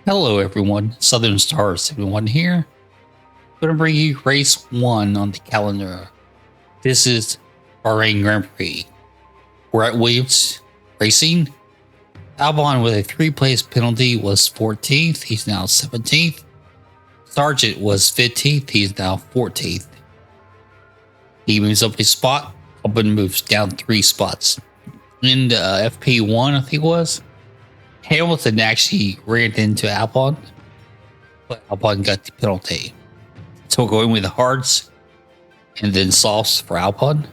Hello everyone, Southern Star 71 here. I'm going to bring you race 1 on the calendar. This is Bahrain Grand Prix. We're at Williams Racing. Albon with a 3-place penalty was 14th, he's now 17th. Sargent was 15th, he's now 14th. He moves up a spot, Albon moves down 3 spots. In the FP1, I think it was, Hamilton actually ran into Albon, but Albon got the penalty. So we're going with the hards and then softs for Albon.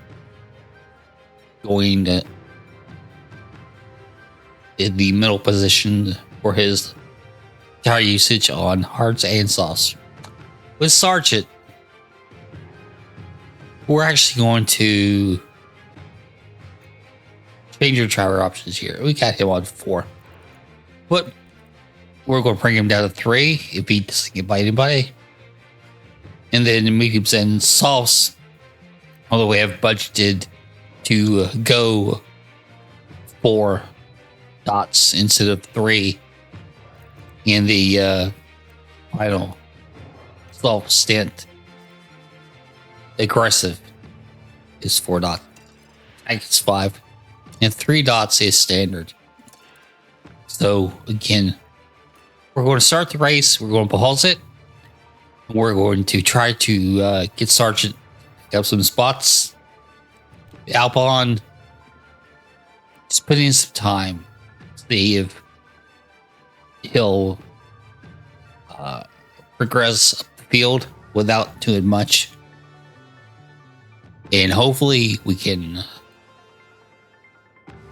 Going in the middle position for his tire usage on hards and softs. With Sargent, we're actually going to change our driver options here. We got him on 4. But we're going to bring him down to 3 if he doesn't get by anybody. And then mediums and softs, although we have budgeted to go 4 dots instead of 3 in the final soft stint. Aggressive is 4 dots. Tank is 5. And 3 dots is standard. So again, we're going to start the race. We're going to pause it. We're going to try to get Sargent up some spots. Albon, just put in some time. See if he'll progress up the field without doing much. And hopefully we can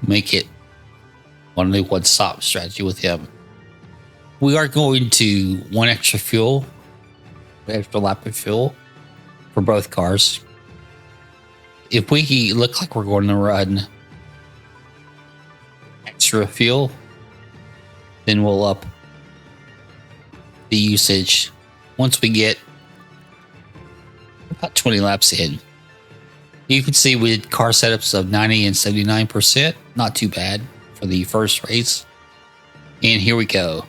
make it only one stop strategy with him. We are going to 1 extra fuel. Extra lap of fuel for both cars. If we look like we're going to run extra fuel, then we'll up the usage once we get about 20 laps in. You can see we did car setups of 90 and 79%. Not too bad for the first race. And here we go.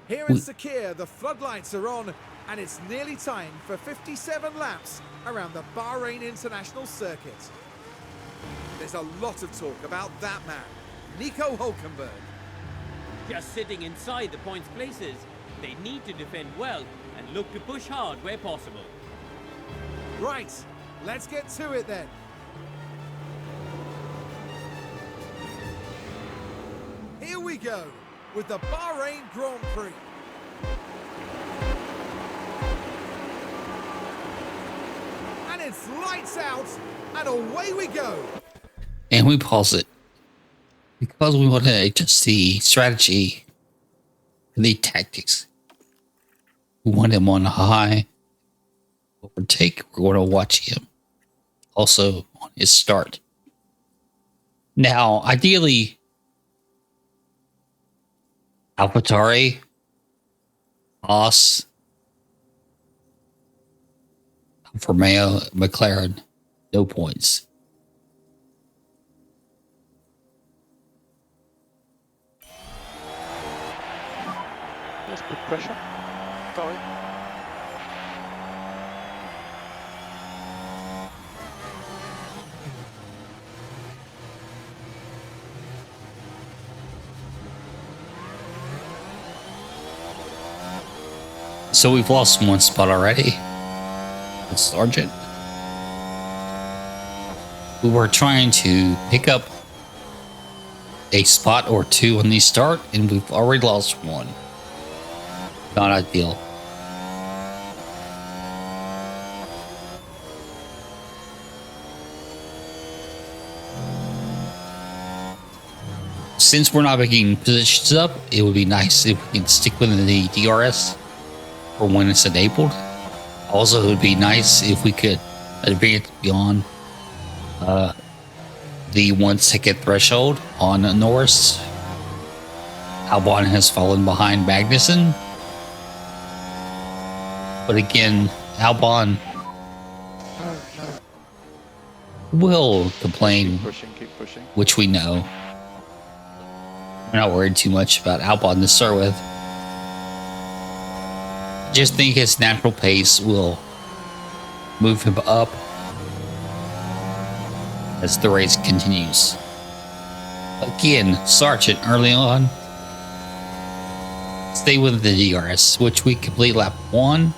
Here in Sakir, the floodlights are on, and it's nearly time for 57 laps around the Bahrain International Circuit. There's a lot of talk about that man, Nico Hulkenberg. Just sitting inside the points places, they need to defend well and look to push hard where possible. Right, let's get to it then. Here we go with the Bahrain Grand Prix. And it's lights out, and away we go. And we pause it because we want to adjust the strategy, the tactics. We want him on high overtake. We're going to watch him also on his start. Now, ideally, AlphaTauri, Haas, Alfa Romeo, McLaren, no points. Let's put pressure. Going. So we've lost 1 spot already. It's Sargent. We were trying to pick up a spot or 2 on the start, and we've already lost 1. Not ideal. Since we're not picking positions up, it would be nice if we can stick within the DRS for when it's enabled. Also, it would be nice if we could advance beyond the 1 second threshold on Norris. Albon has fallen behind Magnussen. But again, Albon will complain, Keep pushing. which we know. I'm not worried too much about Albon to start with. Just think his natural pace will move him up as the race continues. Again, Sargent early on. Stay with the DRS, which we complete lap 1.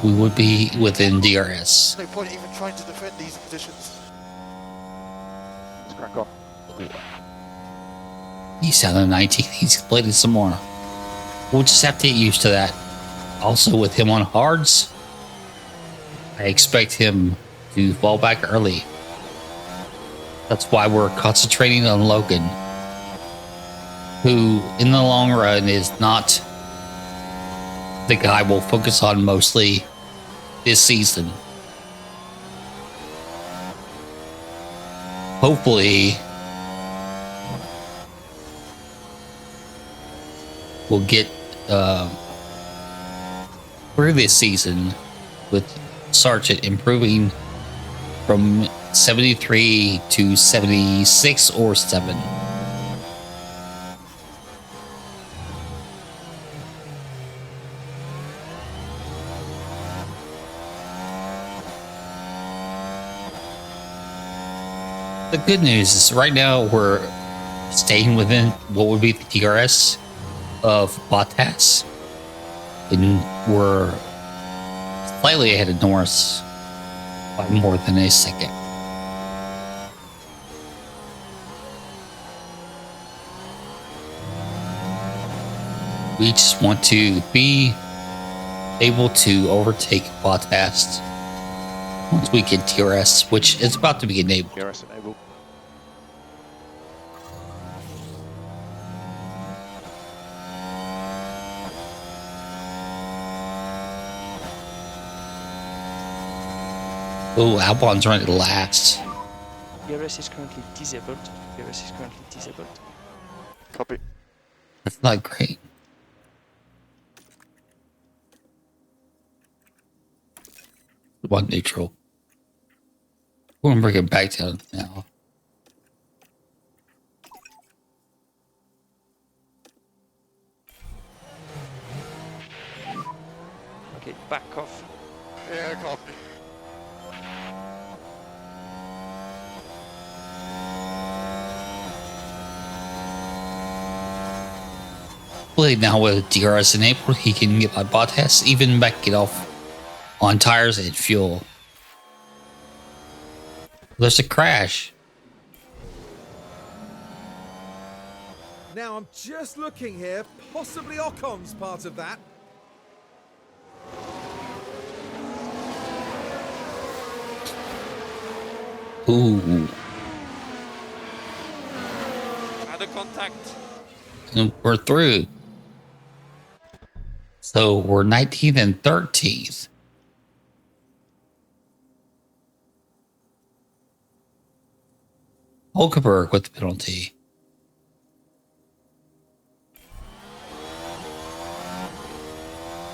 We would be within DRS. No point even trying to defend these positions. Let's crack on. He's down to 19. He's completed some more. We'll just have to get used to that. Also, with him on hards, I expect him to fall back early. That's why we're concentrating on Logan, who, in the long run, is not the guy we'll focus on mostly this season. Hopefully, we'll get through this season with Sargent improving from 73 to 76 or 7. The good news is right now we're staying within what would be the DRS of Bottas, and we're slightly ahead of Norris by more than a second. We just want to be able to overtake Bottas once we get DRS, which is about to be enabled. DRS enabled. Oh, Albon's running last. DRS is currently disabled. DRS is currently disabled. Copy. That's not great. One neutral. We're gonna bring it back down now. Okay, back off. Yeah, copy. Hopefully now with DRS enabled, he can get by Bottas, even back it off on tires and fuel. There's a crash. Now I'm just looking here, possibly Ocon's part of that. Ooh. Other contact. And we're through. So we're 19th and 13th. Hulkenberg with the penalty.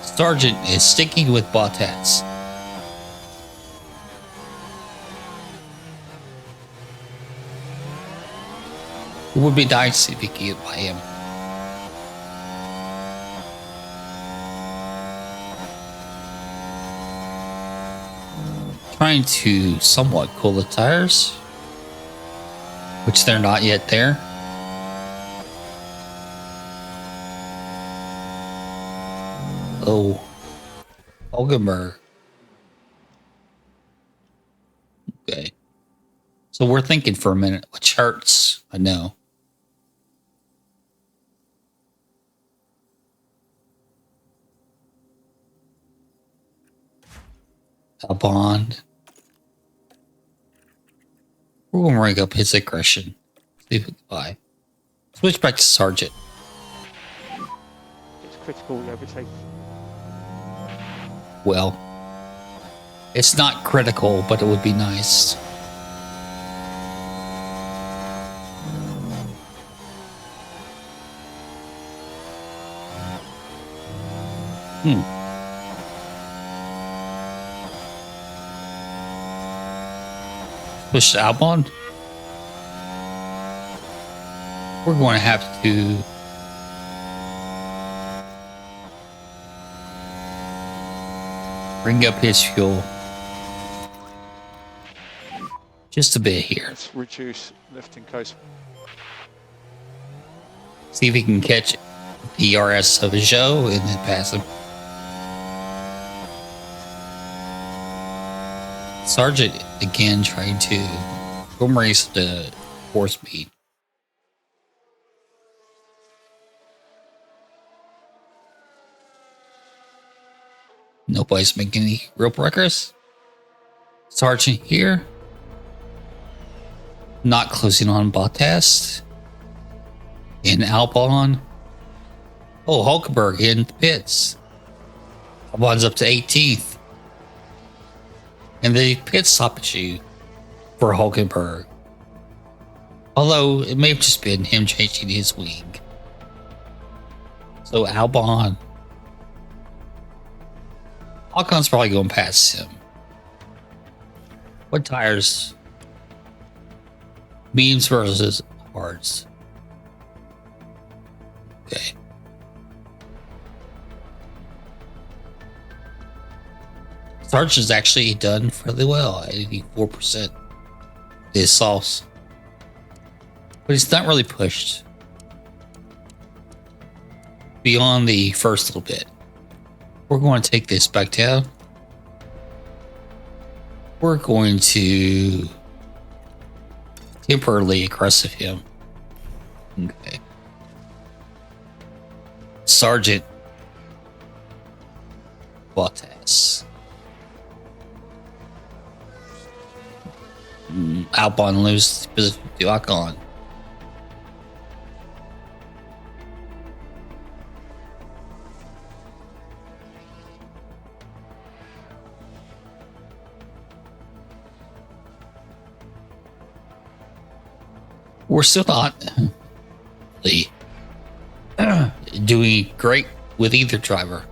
Sargent is sticking with Bottas. It would be nice if he could get by him. Trying to somewhat cool the tires, which they're not yet there. Oh, Hulkenberg. Okay. So we're thinking for a minute, which hurts, I know. Albon. We're going to rank up his aggression. See if we can buy. Switch back to Sargent. It's critical we overtake. Well, it's not critical, but it would be nice. Push Albon. we're going to have to bring up his fuel just a bit here. Let's reduce lifting coast. See if he can catch the RS of Joe and then pass him. Sergeant again trying to boom race the 4-speed. Nobody's making any real progress. Sergeant here. Not closing on Bottas. And Albon. Oh, Hulkenberg in the pits. Albon's up to 18th. And the pit stoppage you for Hulkenberg. Although it may have just been him changing his wing. So Albon. Alcon's probably going past him. What tires? Mediums versus hards. Okay. Sargent's actually done fairly well at 84%. His sauce. But he's not really pushed beyond the first little bit. We're going to take this back down. We're going to temporarily aggressive him. Okay. Sergeant Bottas. Albon loses position to Ocon. We're still not really doing great with either driver.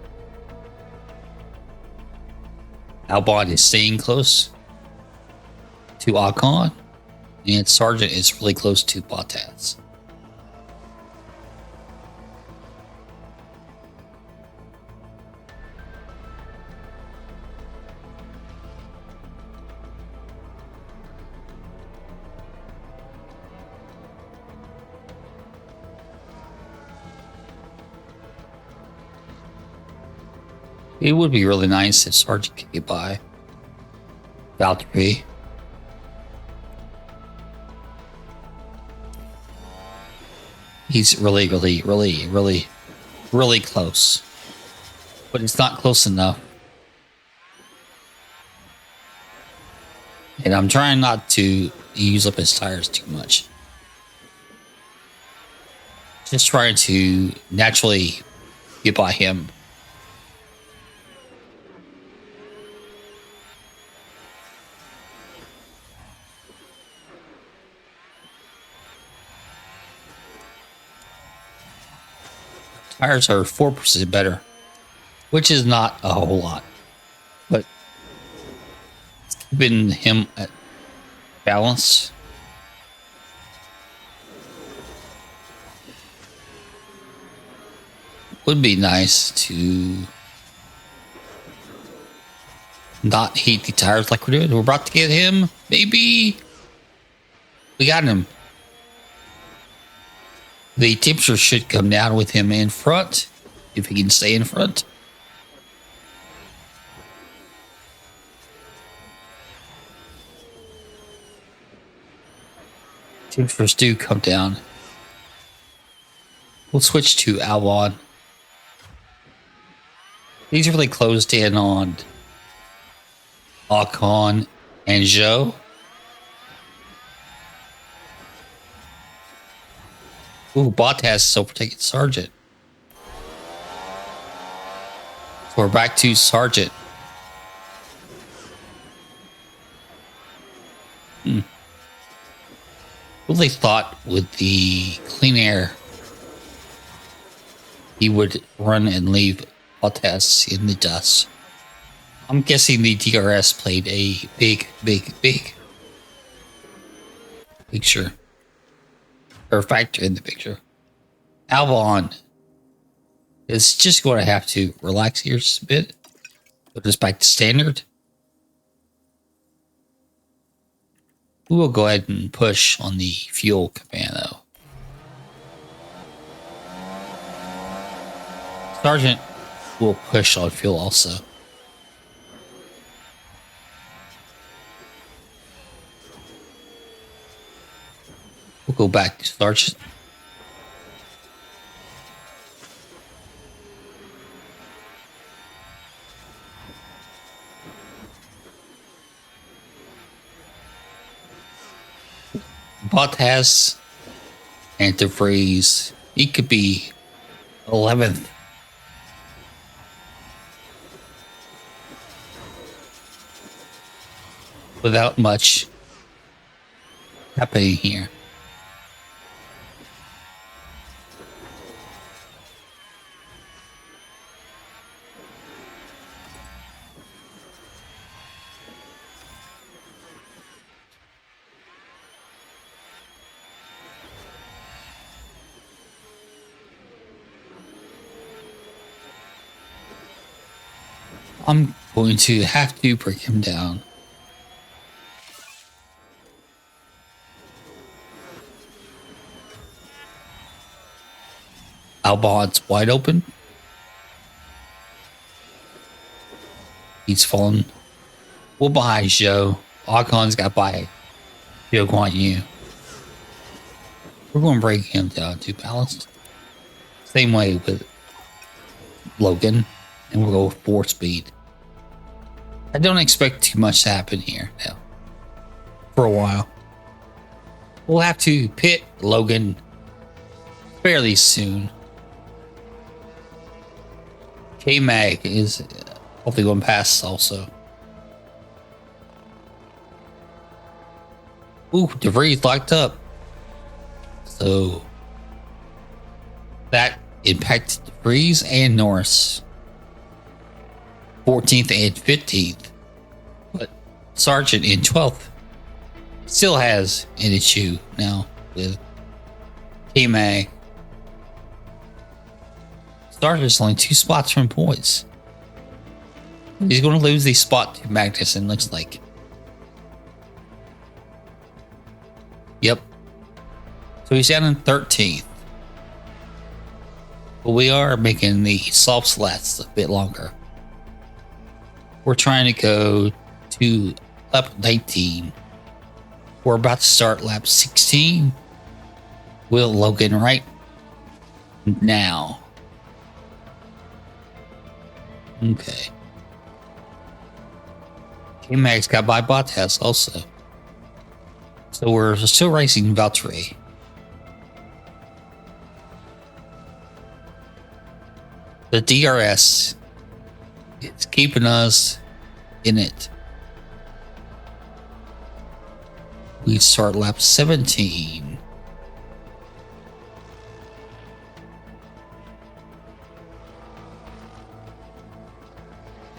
Albon is staying close to Ocon, and Sargent is really close to Bottas. It would be really nice if Sargent could get by Valtteri. He's really close. But it's not close enough. And I'm trying not to use up his tires too much. Just trying to naturally get by him. Tires are 4% better, which is not a whole lot, but it's keeping him at balance. Would be nice to not heat the tires like we're doing. We're about to get him. Maybe we got him. The temperature should come down with him in front, if he can stay in front. Temperatures do come down. We'll switch to Albon. He's really closed in on Ocon and Zhou. Ooh, Bottas is overtaking Sargent. So we're back to Sargent. Really thought with the clean air he would run and leave Bottas in the dust. I'm guessing the DRS played a big picture. or factor in the picture. Albon is just going to have to relax here just a bit. Put this back to standard. We will go ahead and push on the fuel command though. Sergeant will push on fuel also. We'll go back to Sergeant. Bottas, antifreeze. He could be 11th. Without much happening here. I'm going to have to break him down. Albon's wide open. He's fallen. Well behind Joe. Ocon's got by Joe Guan Yu. We're going to break him down to balanced. Same way with Logan. And we'll go with 4 speed. I don't expect too much to happen here now. For a while. We'll have to pit Logan fairly soon. K-Mag is hopefully going past also. Ooh, DeVries locked up. So that impacted DeVries and Norris. 14th and 15th. But Sargent in 12th still has an issue now with K-Mag. Sargent's only 2 spots from points. He's going to lose the spot to Magnussen, looks like. Yep. So he's down in 13th. But we are making the soft slats a bit longer. We're trying to go to lap 19. We're about to start lap 16. Will Logan right now. Okay. K-Mag's got by Bottas also. So we're still racing Valtteri. The DRS is keeping us in it. We start lap 17.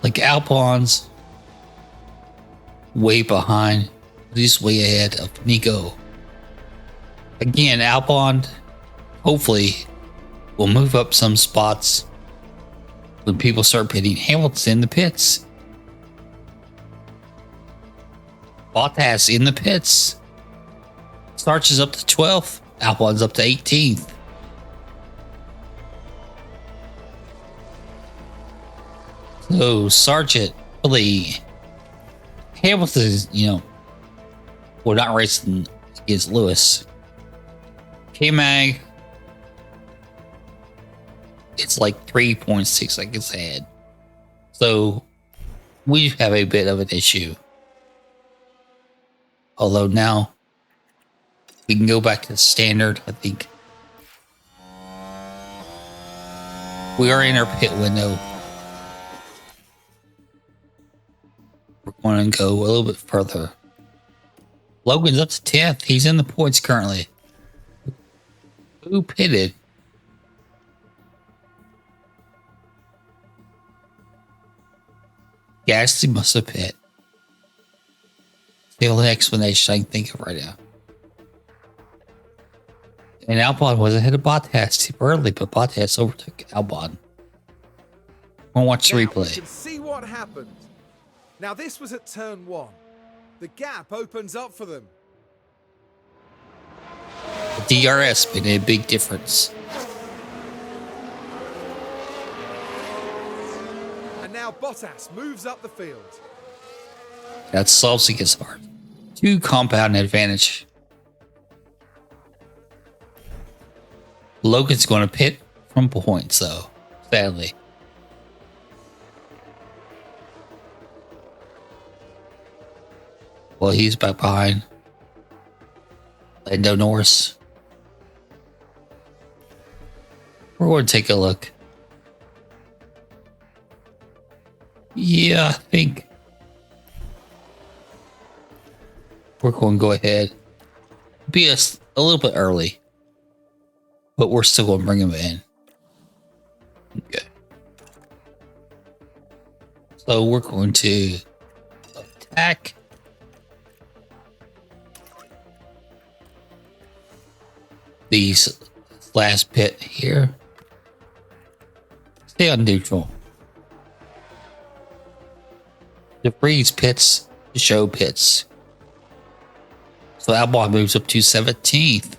Like Alpine's way behind. He's way ahead of Nico. Again, Alpine hopefully will move up some spots when people start pitting. Hamilton in the pits. Bottas in the pits. Starch is up to 12th. Alpine's up to 18th. So Sargent really Hamilton is, we're not racing against Lewis. K-Mag, it's like 3.6 seconds ahead. So we have a bit of an issue. Although now we can go back to the standard, I think. We are in our pit window. We're going to go a little bit further. Logan's up to 10th. He's in the points currently. Who pitted? Gasly must have pit. The only explanation I can think of right now. And Albon was ahead of Bottas too early, but Bottas overtook Albon. We'll watch the Now, replay. you can see what happened. Now, this was at turn 1. The gap opens up for them. The DRS made a big difference. And now Bottas moves up the field. That's Salsa gets hard. 2 compound advantage. Logan's going to pit from points, though, sadly. Well, he's back behind Lando Norris. We're going to take a look. Yeah, I think we're going to go ahead. Be a little bit early, but we're still going to bring him in. Okay. So we're going to attack. These last pit here. Stay on neutral. The freeze pits to show pits. So Albon moves up to 17th.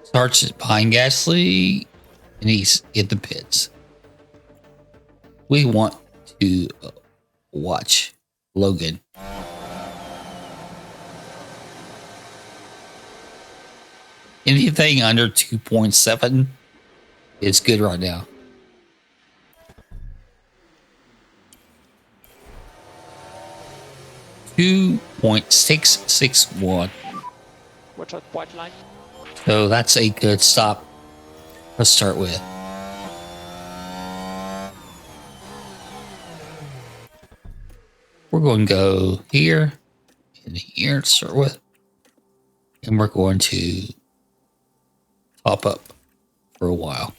Starts behind Gasly, and he's in the pits. We want to watch Logan. Anything under 2.7 is good right now. 2.661. Watch out, white line. So that's a good stop to start with. We're going to go here and here to start with. And we're going to top up for a while.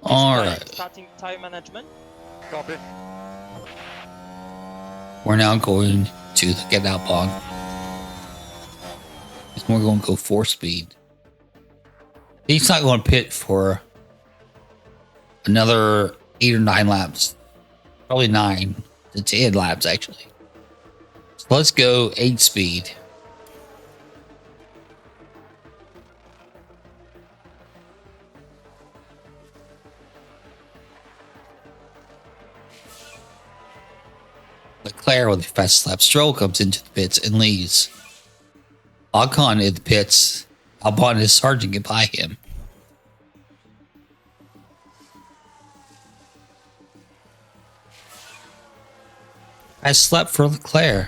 All right. Starting tire management. Copy. We're now going to get Albon. We're going to go 4-speed. He's not going to pit for another 8 or 9 laps. Probably 9 to 10 laps, actually. So let's go 8-speed. Leclerc with the fastest lap. Stroll comes into the pits and leaves. Ocon in the pits. Albon and his sergeant get by him. I slept for Leclerc.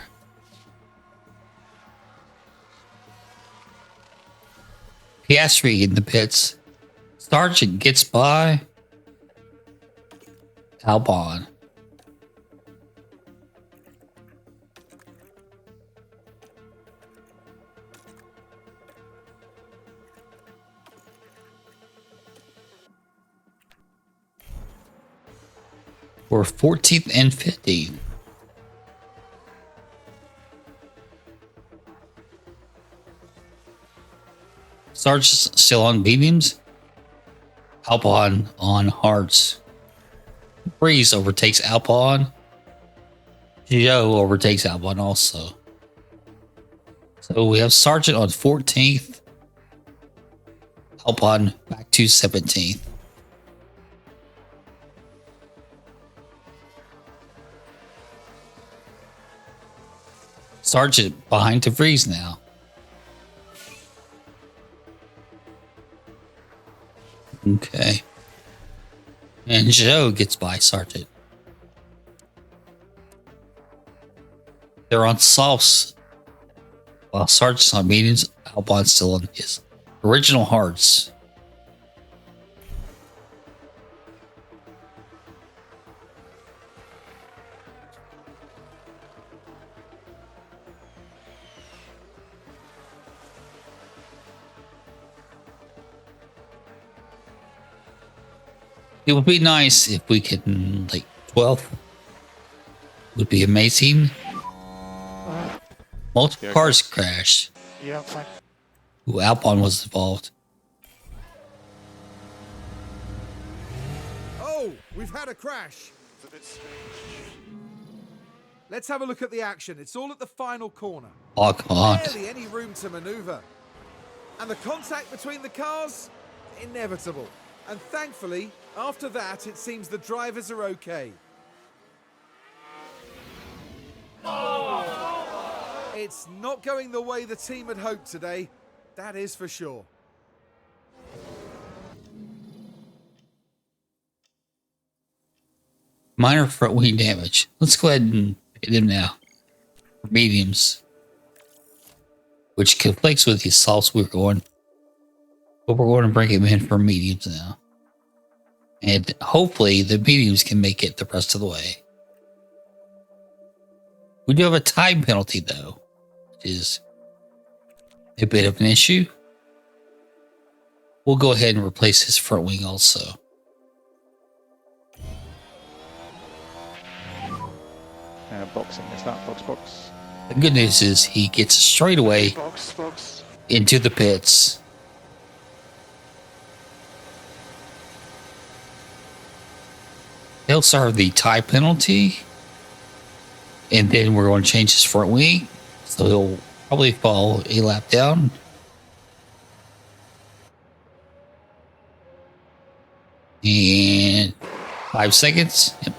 Piastri in the pits. Sargent gets by Albon. For 14th and 15th. Sargent's still on mediums. Albon on hards. Breeze overtakes Albon. Joe overtakes Albon also. So we have Sargent on 14th. Albon back to 17th. Sargent behind De Vries now. Okay. And Joe gets by Sargent. They're on softs. While Sargent's on mediums, Albon's still on his original hards. It would be nice if we could, like, 12th would be amazing. Multiple Yeah, cars crashed. Yeah, I'm fine. Ooh, Albon was involved. Oh, we've had a crash. It's a bit strange. Let's have a look at the action. It's all at the final corner. Oh, come on. Barely any room to maneuver. And the contact between the cars? Inevitable. And thankfully, after that, it seems the drivers are okay. It's not going the way the team had hoped today. That is for sure. Minor front wing damage. Let's go ahead and hit him now. For mediums. Which conflicts with the assaults we were going. But we're going to bring him in for mediums now. And hopefully the mediums can make it the rest of the way. We do have a time penalty though. Which is a bit of an issue. We'll go ahead and replace his front wing also. Boxing, is that box? The good news is he gets straight away Box. into the pits. He'll serve the tie penalty. And then we're going to change his front wing. So he'll probably fall a lap down. And 5 seconds. Yep.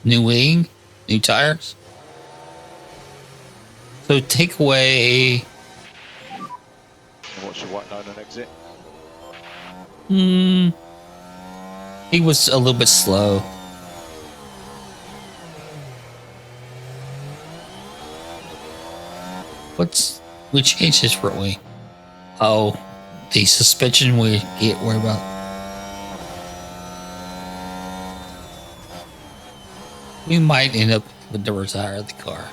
New wing, new tires. So take away. What's your white line on exit? He was a little bit slow. We changed his front wing. Oh, the suspension we get worried about. We might end up with the retire of the car.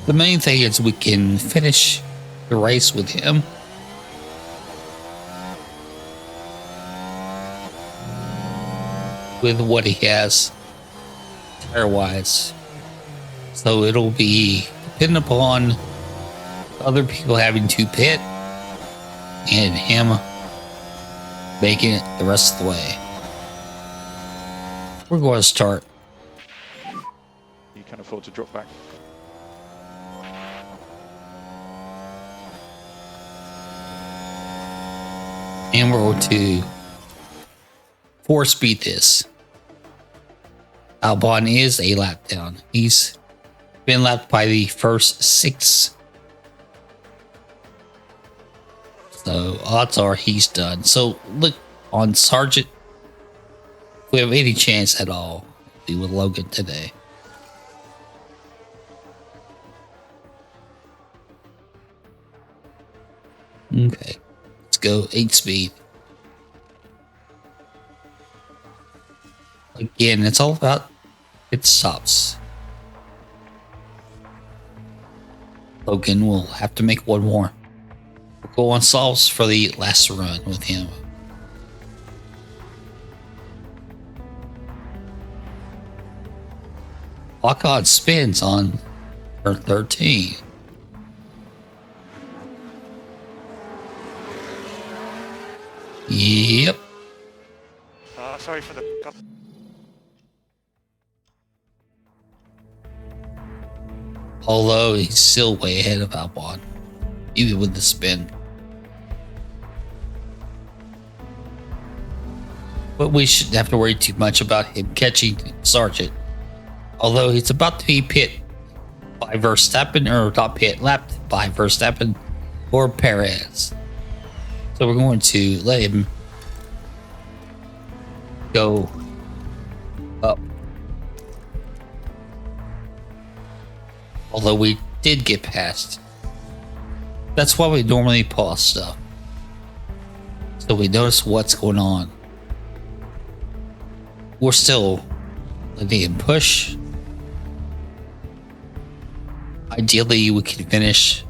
The main thing is we can finish the race with him. With what he has tire-wise. So it'll be dependent upon other people having to pit and him making it the rest of the way. We're going to start. You can afford to drop back. And we're going to 4-speed this. Albon is a lap down. He's been lapped by the first 6. So odds are he's done. So look on Sargent. If we have any chance at all, be with Logan today. Okay. Let's go 8 speed. Again, it's all about pit stops. Logan will have to make one more. We'll go on solves for the last run with him. Lock-on spins on turn 13. Yep. Sorry for the cut. Although he's still way ahead of Albon, even with the spin. But we shouldn't have to worry too much about him catching Sargent. Although he's about to be pit by Verstappen, or not pit, lapped by Verstappen or Perez. So we're going to let him go up. Although we did get past. That's why we normally pause stuff. So we notice what's going on. we're still letting him push. Ideally, we can finish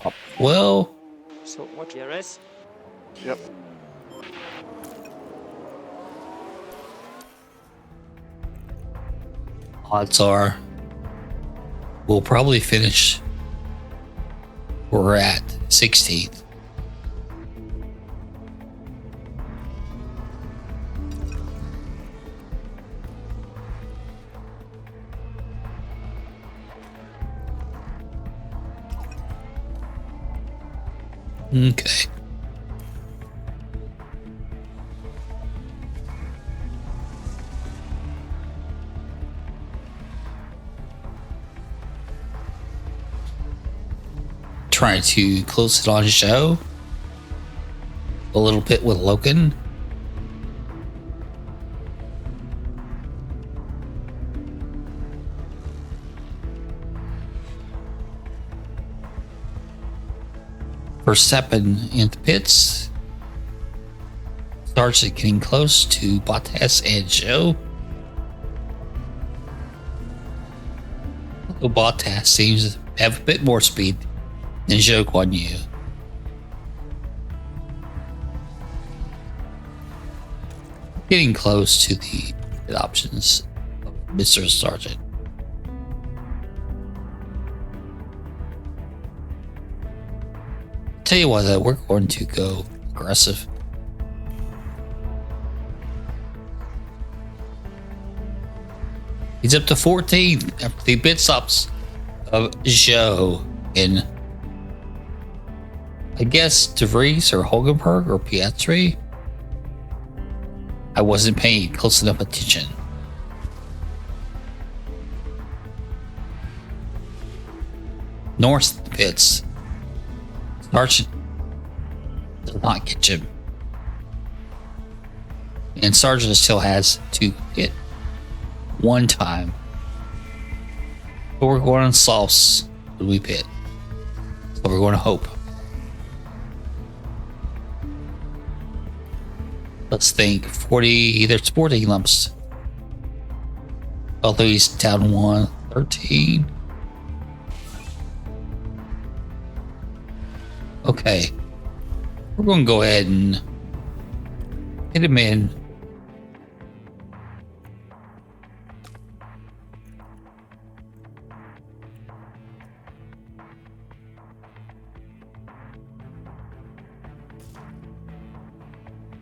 up well. So what DRS? Yep. Odds are we'll probably finish where we're at 16th. Okay. Trying to close it on show a little bit with Logan. Verstappen in the pits. Sargent getting close to Bottas and Joe. Although Bottas seems to have a bit more speed than Zhou Guan Yu. Getting close to the options of Mr. Sargent. Tell you what, though, we're going to go aggressive. He's up to 14th after the pit stops of Zhou in, I guess, De Vries or Hulkenberg or Piastri. I wasn't paying close enough attention. North pits. Sargent does not get him. And Sargent still has to hit one time. But we're going on sauce when we pit. So we're going to hope. Let's think 40, there's 40 lumps. Although he's down 113. Okay. We're going to go ahead and hit him in.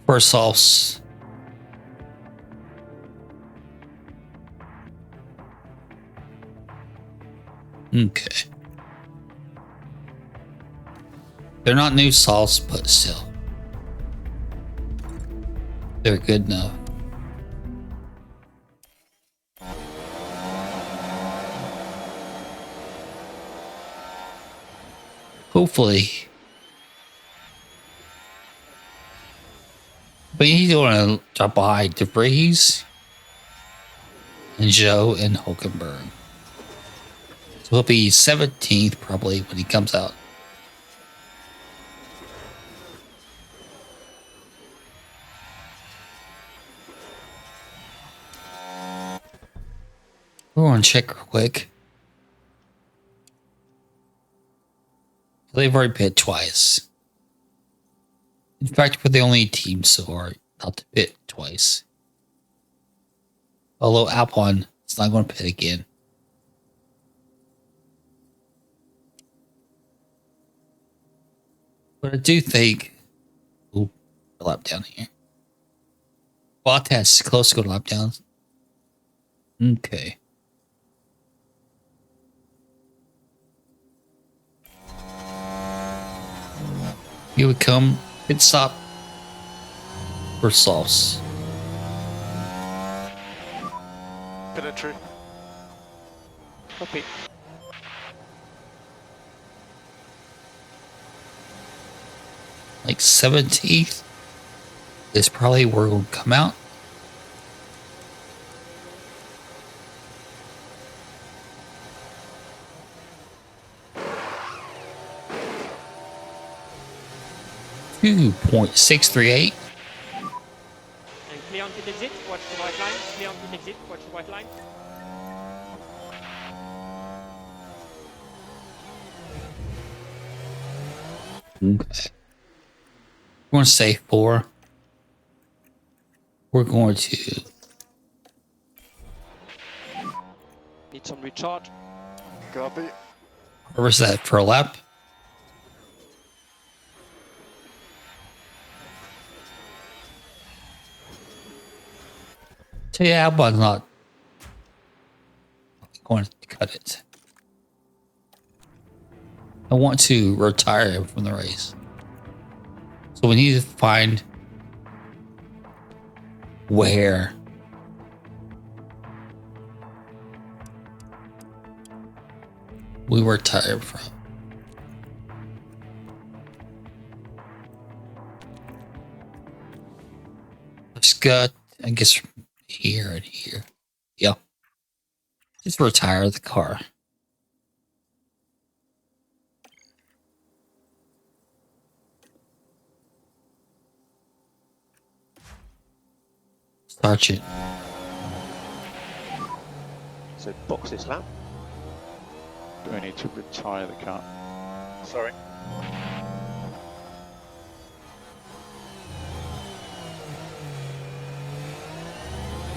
First sauce. Okay. They're not new sauce, but still. They're good enough. Hopefully. But you don't want to drop behind De Vries and Joe and Hulkenberg. So he'll be 17th probably when he comes out. We're going to check real quick. They've already pit twice. In fact, we're the only team so far not to pit twice. Although Alpine is not going to pit again. But I do think... Ooh, a lap down here. Bottas is close to go to lap down. Okay. Here we come. Pit stop for sauce. Pin entry. Copy. Like 17th is probably where we'll come out. .638. And clear. on pit exit, watch the white line. Clear on pit exit, watch the white line. Okay. We're going to say 4. We're going to Need some recharge. Copy. reverse that for a lap. So yeah, but I'm not going to cut it. I want to retire him from the race. So we need to find where we were tired from. Let's got, I guess, from here and here. Yeah. Just retire the car. Start it. So box this lap. Do we need to retire the car? Sorry.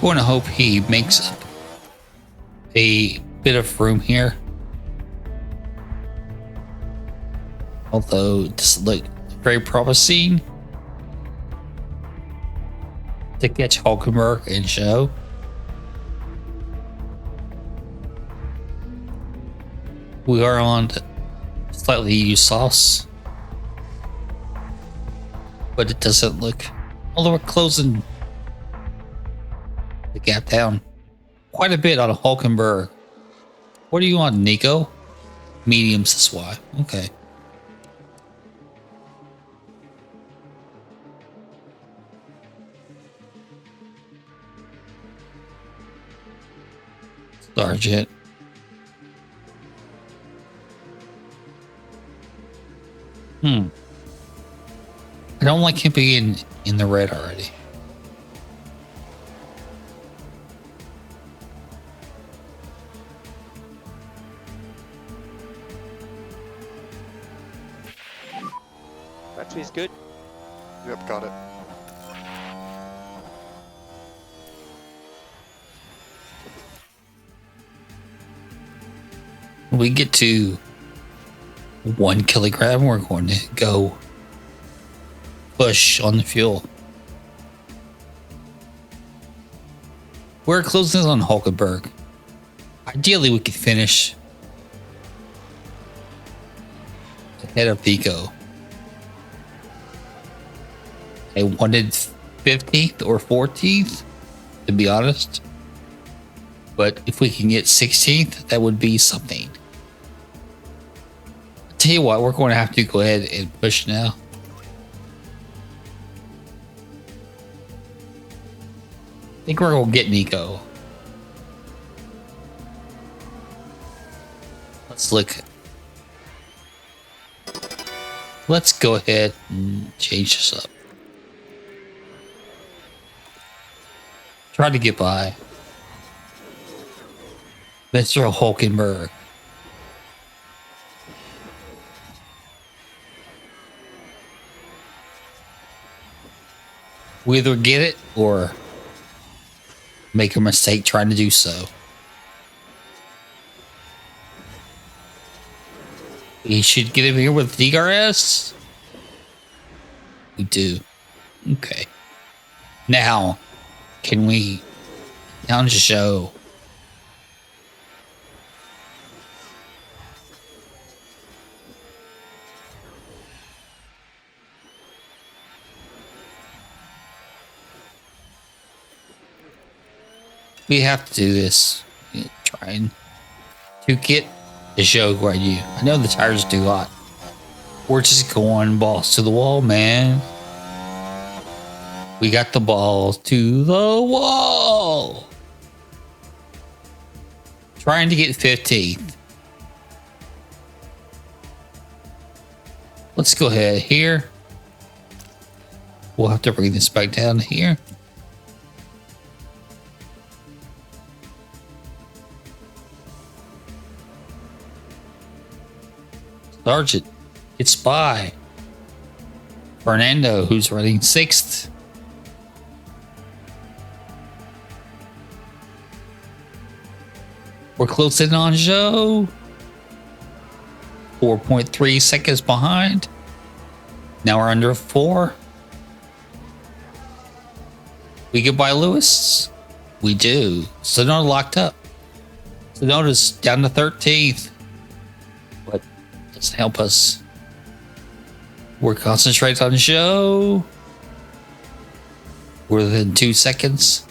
I want to hope he makes up a bit of room here. Although it doesn't look very promising to catch Hulkenberg and show. We are on slightly used sauce, but it doesn't look, although we're closing the gap down quite a bit on Hulkenberg. What are you on, Nico? Mediums, that's why. Okay. Sergeant. I don't like him being in the red already. Battery is good. Yep, got it. When we get to 1 kilogram, we're going to go push on the fuel. We're closing this on Hulkenberg. Ideally, we could finish ahead of Pico. I wanted 15th or 14th, to be honest. But if we can get 16th, that would be something. Tell you what, we're going to have to go ahead and push now. I think we're going to get Nico. Let's look. Let's go ahead and change this up. Try to get by Mr. Hulkenberg. We either get it or make a mistake trying to do so. We should get him here with DRS. We do. Okay. Now, can we down to show? We have to do this. Trying to get the show right. I know the tires do hot. We're just going balls to the wall, man. We got the balls to the wall. Trying to get 15th. Let's go ahead here. We'll have to bring this back down here. Sargent gets by Fernando, who's running 6th. We're closing on Joe. 4.3 seconds behind. Now we're under 4. We get by Lewis. We do. Sonoda locked up. Sonoda's down to 13th. But it doesn't help us. We're concentrating on Joe. We're within 2 seconds.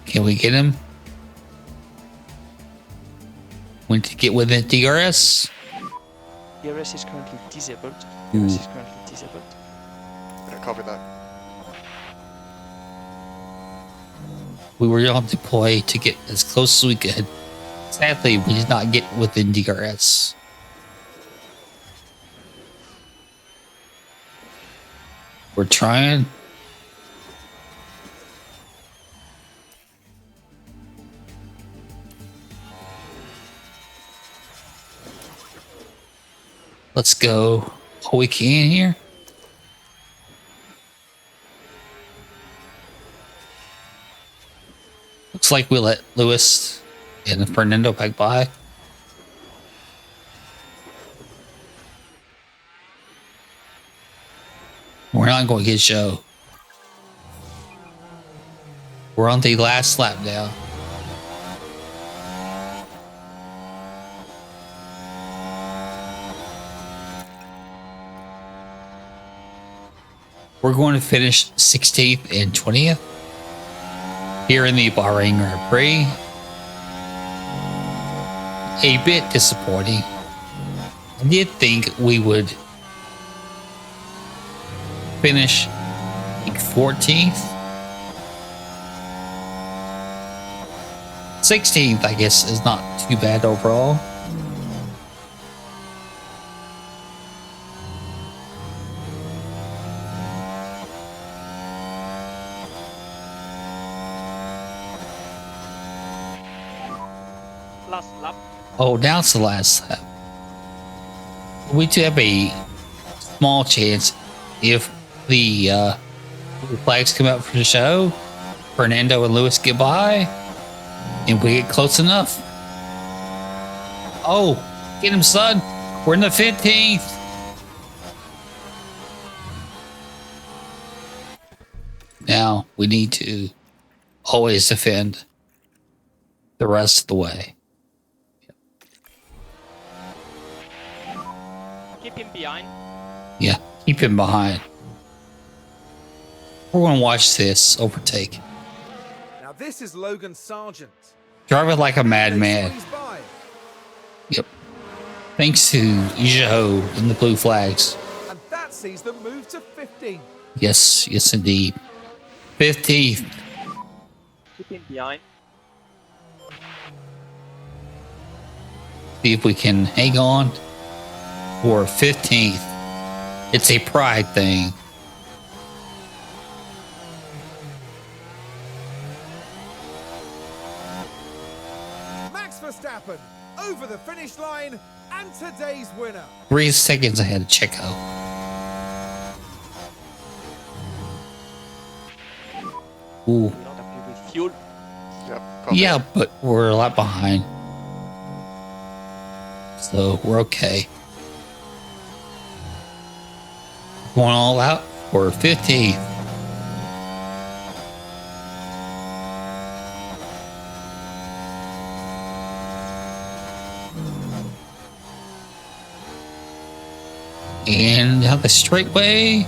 Can we get him? We need to get within DRS. DRS is currently disabled. DRS is currently disabled. Yeah, copy that. We were on deploy to get as close as we could. Sadly, we did not get within DRS. We're trying. Let's go all we can here. Looks like we let Lewis and Fernando back by. We're not going to get Joe. We're on the last lap now. We're going to finish 16th and 20th here in the Bahrain Grand Prix. A bit disappointing. I did think we would finish like 14th. 16th, I guess, is not too bad overall. Last lap. Oh, now it's the last lap. We do have a small chance if the flags come out for the show. Fernando and Lewis get by, and we get close enough. Oh, get him, son. We're in the 15th. Now we need to always defend the rest of the way. Keep him behind. Yeah, keep him behind. We're going to watch this overtake. Now this is Logan Sargent. Drive it like a madman. He's by. Yep. Thanks to Joe and the blue flags. And that sees them move to 15. Yes, yes indeed. 15th. Keep him behind. See if we can hang on for 15th. It's a pride thing. Max Verstappen over the finish line and today's winner. 3 seconds ahead of Checo. Ooh. We don't have with fuel. Yep, copy. Yeah, but we're a lot behind. So we're okay. Going all out for 15th. And down the straightway.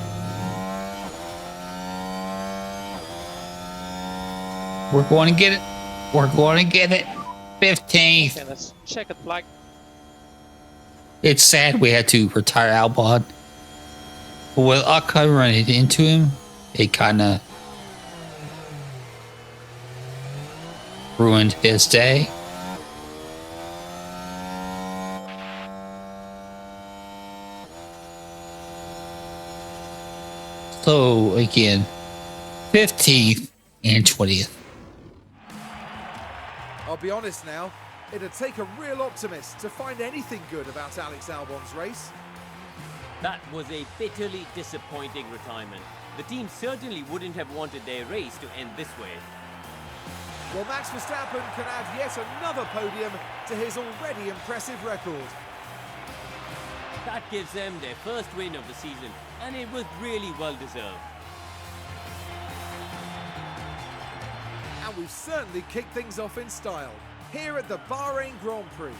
We're going to get it. We're going to get it. 15th. Okay, let's check a flag. It's sad we had to retire Albon. But with Akka running into him, it kind of ruined his day. So again, 15th and 20th. I'll be honest now, It'd take a real optimist to find anything good about Alex Albon's race. That was a bitterly disappointing retirement. The team certainly wouldn't have wanted their race to end this way. Well, Max Verstappen can add yet another podium to his already impressive record. That gives them their first win of the season, and it was really well deserved. And we've certainly kicked things off in style here at the Bahrain Grand Prix.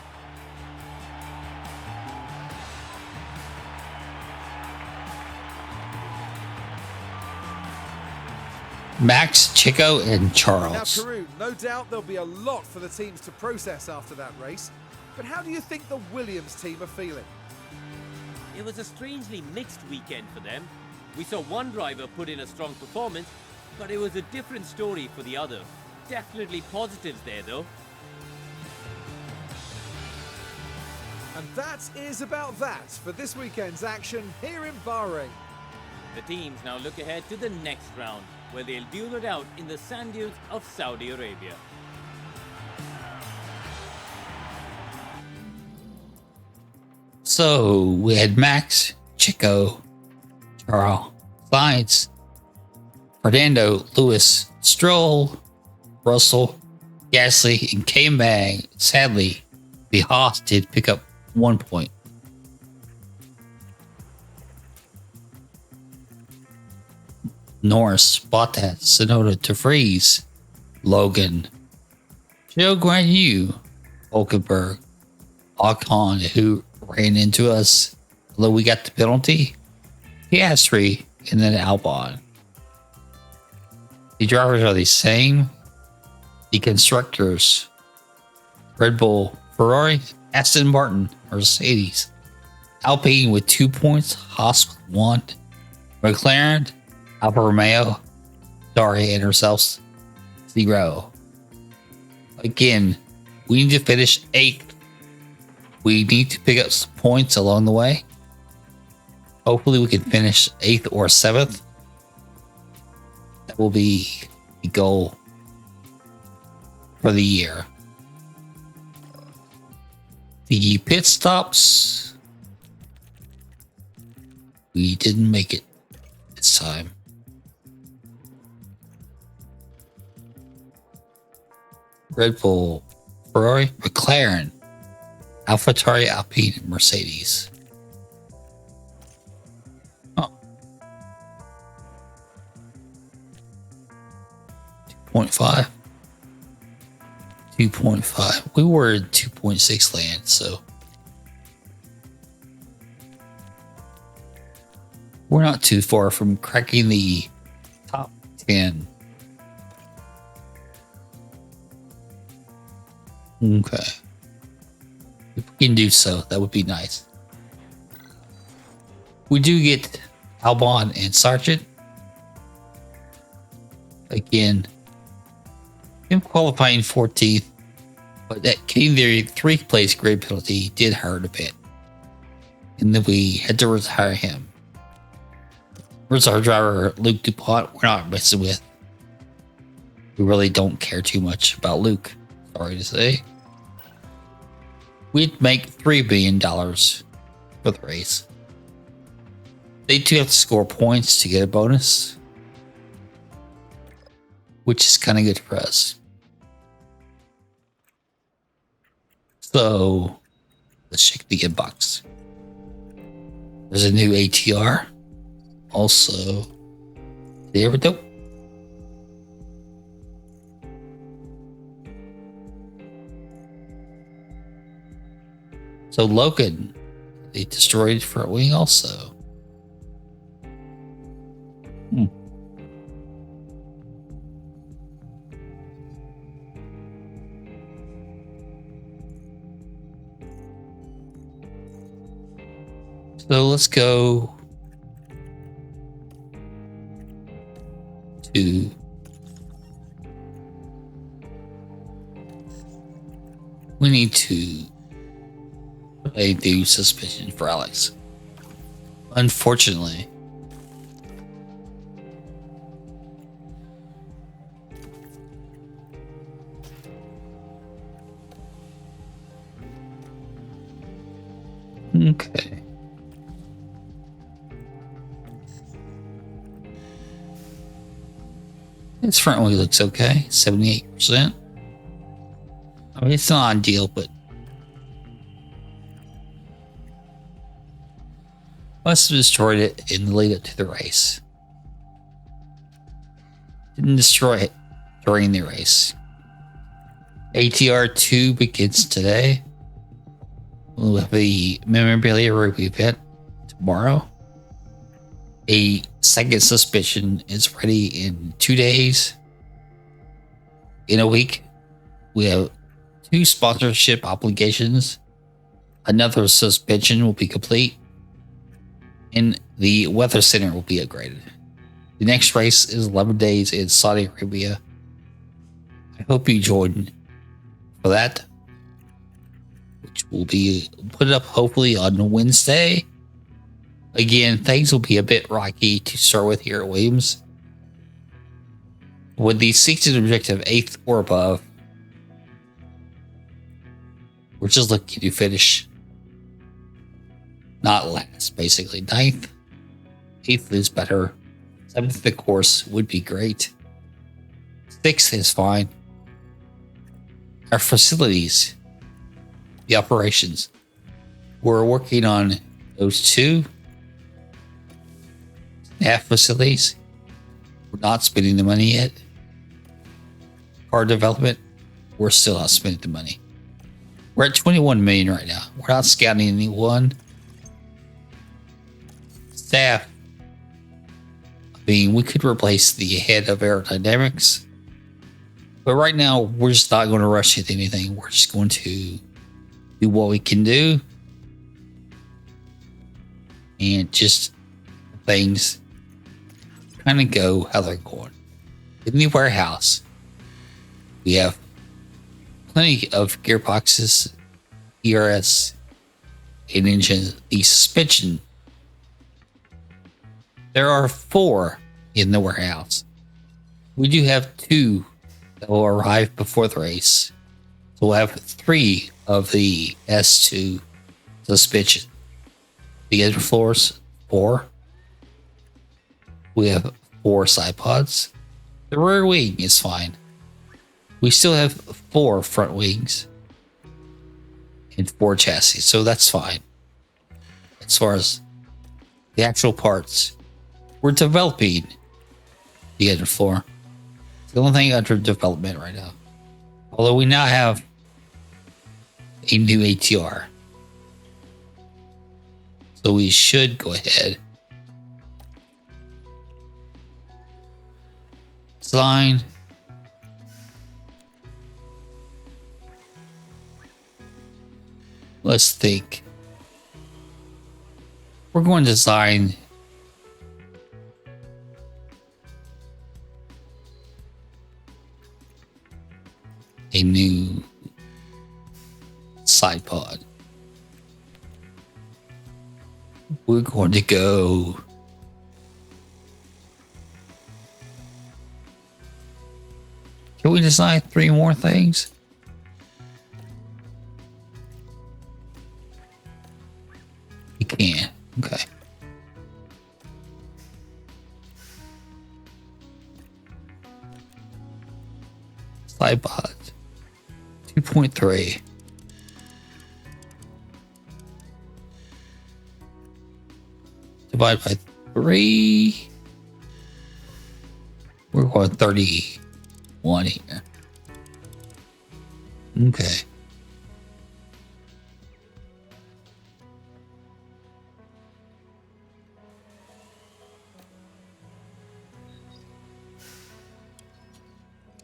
Max, Chico, and Now, Charles. Karun, no doubt there'll be a lot for the teams to process after that race, but how do you think the Williams team are feeling? It was a strangely mixed weekend for them. We saw one driver put in a strong performance, but it was a different story for the other. Definitely positives there though. And that is about that for this weekend's action here in Bahrain. The teams now look ahead to the next round, where they'll duel it out in the sand dunes of Saudi Arabia. So we had Max, Chico, Charles, Sainz, Fernando, Lewis, Stroll, Russell, Gasly, and K-Mag. Sadly, the Haas did pick up 1 point. Norris, Bottas, Sonoda, DeVries, Logan, Joe Guanyu, Hulkenberg, Ocon, who ran into us, although we got the penalty, Piastri, and then Albon. The drivers are the same. The constructors, Red Bull, Ferrari, Aston Martin, Mercedes, Alpine with 2 points, Haas with 1, McLaren, Alfa Romeo, sorry, and ourselves 0. Again, we need to finish 8th. We need to pick up some points along the way. Hopefully we can finish 8th or 7th. That will be the goal for the year. The pit stops, we didn't make it this time. Red Bull, Ferrari, McLaren, AlphaTauri, Alpine, and Mercedes. Oh. 2.5. 2.5. We were in 2.6 land, so we're not too far from cracking the top 10. Okay. If we can do so, that would be nice. We do get Albon and Sargent. Again, him qualifying 14th, but that getting their 3rd place grade penalty did hurt a bit. And then we had to retire him. Where's our driver, Luke DuPont? We're not messing with. We really don't care too much about Luke, sorry to say. We'd make $3 billion for the race. They do have to score points to get a bonus, which is kind of good for us. So let's check the inbox. There's a new ATR. Also, there we go. So Logan, they destroyed front wing also. So let's go to we need to put a new suspension for Alex. Unfortunately. Okay. Its front wheel looks okay, 78%. I mean, it's not ideal, but must have destroyed it in the lead up to the race. Didn't destroy it during the race. ATR 2 begins today. We'll have the memorabilia review event tomorrow. A second suspension is ready in 2 days. In a week, we have 2 sponsorship obligations. Another suspension will be complete, and the weather center will be upgraded. The next race is 11 days in Saudi Arabia. I hope you join for that, which will be put up hopefully on Wednesday. Again, things will be a bit rocky to start with here at Williams. With the seated objective 8th or above, we're just looking to finish not last, basically. 9th, 8th is better. 7th, of course, would be great. 6th is fine. Our facilities, the operations, we're working on those 2 staff facilities. We're not spending the money yet. Car development, we're still not spending the money. We're at 21 million right now. We're not scouting anyone. Staff, I mean, we could replace the head of aerodynamics, but right now we're just not going to rush into anything. We're just going to do what we can do, and just things kind of go how they're going. In the warehouse, we have plenty of gearboxes, ERS, and engine. The suspension, there are 4 in the warehouse. We do have 2 that will arrive before the race. So we'll have 3 of the S2 suspension. The other floors, 4. We have 4 side pods. The rear wing is fine. We still have 4 front wings and 4 chassis, so that's fine. As far as the actual parts, we're developing the other floor. It's the only thing under development right now. Although we now have a new ATR, so we should go ahead. Design. Let's think. We're going to design a new side pod. We're going to go can we design 3 more things? You can. Okay. Side pod 2.3. Divide by 3. We're going 31 here. Okay.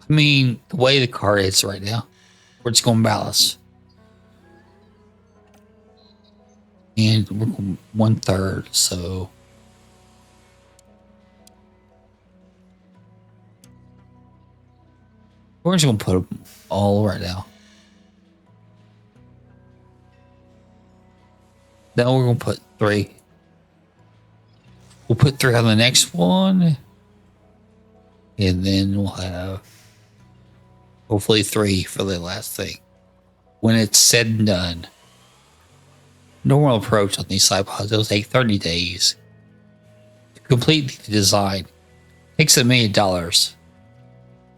I mean, the way the car is right now, we're just going ballast. And we're going 1/3, so we're just going to put them all right now. Then we're going to put 3. We'll put 3 on the next one. And then we'll have hopefully 3 for the last thing. When it's said and done, normal approach on these side pods, it'll take 30 days to complete the design. Takes $1 million.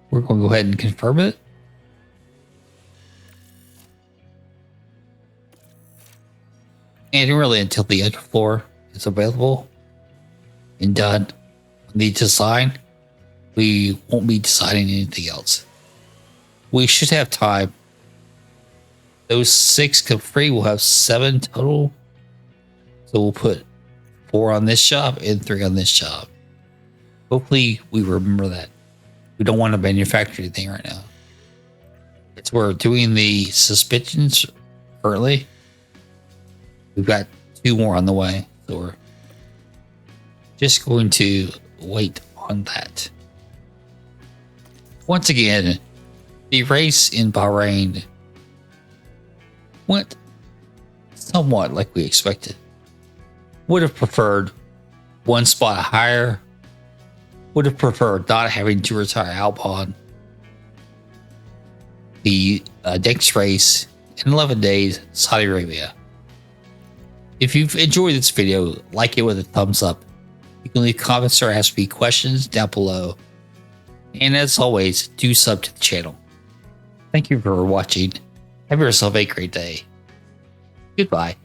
We're going to go ahead and confirm it. And really, until the underfloor is available and done on the design, we won't be designing anything else. We should have time. Those 6 come free. We'll have 7 total. So we'll put 4 on this job and 3 on this job. Hopefully we remember that. We don't want to manufacture anything right now. It's we're doing the suspensions currently. We've got 2 more on the way. So we're just going to wait on that. Once again, the race in Bahrain went somewhat like we expected. Would have preferred 1 spot higher. Would have preferred not having to retire Albon. The next race in 11 days, Saudi Arabia. If you've enjoyed this video, like it with a thumbs up. You can leave comments or ask me questions down below. And as always, do sub to the channel. Thank you for watching. Have yourself a great day. Goodbye.